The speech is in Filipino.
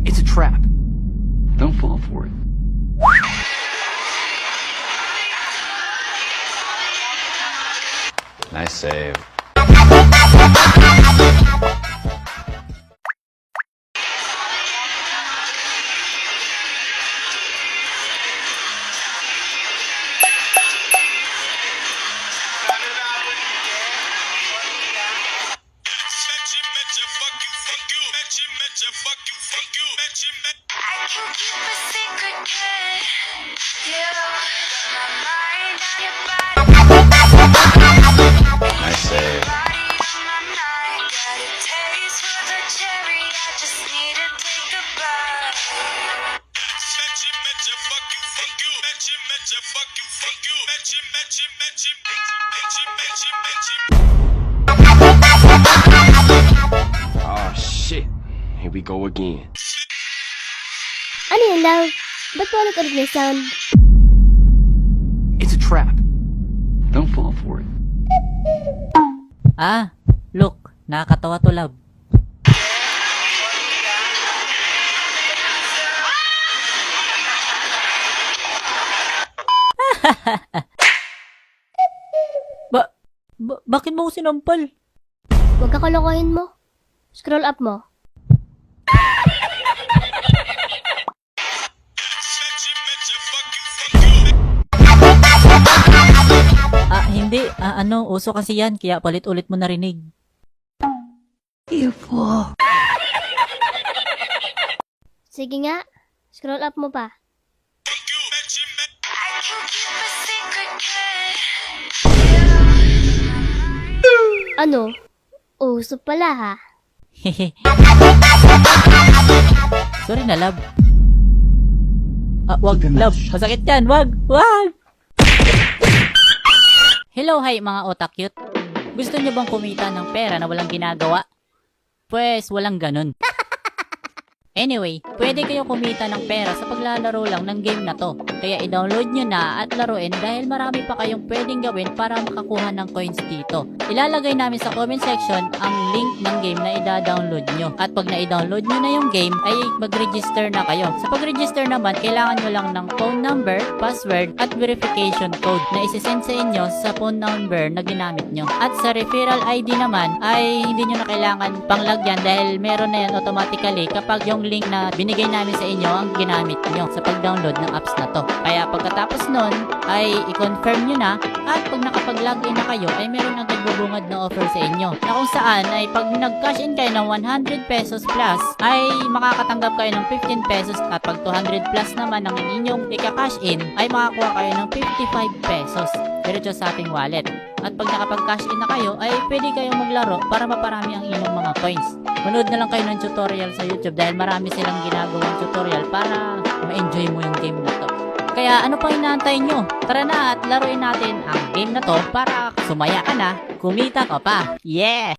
It's a trap. Don't fall for it. Nice save. Nice save. Oh shit. Here we go again. Ano yan, love? Ba't po ulit-ulit may sound? It's a trap. Don't fall for it. Ah, look, nakakatawa to, love. Bakit mo ko sinampal? Huwag ka kalokohin mo. Scroll up mo. Hindi. Uso kasi yan, kaya palit ulit mo narinig. Sige nga. Scroll up mo pa. Ano? Uso pala ha. Sorry na, love. Wag, love. Masakit yan. Wag. Hello, hi mga otakyut. Gusto nyo bang kumita ng pera na walang ginagawa? Pues, walang ganun. Anyway, pwede kayo kumita ng pera sa paglalaro lang ng game na to. Kaya i-download nyo na at laruin dahil marami pa kayong pwedeng gawin para makakuha ng coins dito. Ilalagay namin sa comment section ang link ng game na i-download nyo. At pag na-download nyo na yung game, ay mag-register na kayo. Sa pag-register naman, kailangan nyo lang ng phone number, password, at verification code na isi-send sa inyo sa phone number na ginamit nyo. At sa referral ID naman, ay hindi nyo na kailangan panglagyan dahil meron na yan automatically kapag yung link na binigay namin sa inyo ang ginamit nyo sa pag-download ng apps na to. Kaya pagkatapos nun, ay i-confirm nyo na at pag nakapag-login na kayo, ay meron agad bubungad na offer sa inyo. Na kung saan ay pag nag-cash in kayo ng 100 pesos plus, ay makakatanggap kayo ng 15 pesos at pag 200 plus naman ang inyong ika-cash in, ay makakuha kayo ng 55 pesos diretso sa ating wallet. At pag nakapag-cash in na kayo, ay pwede kayong maglaro para maparami ang inyong mga coins. Manood na lang kayo ng tutorial sa YouTube dahil marami silang ginagawang tutorial para ma-enjoy mo yung game na to. Kaya ano pang inaantay nyo? Tara na at laruin natin ang game na to para sumaya ka na, kumita ka pa. Yeah!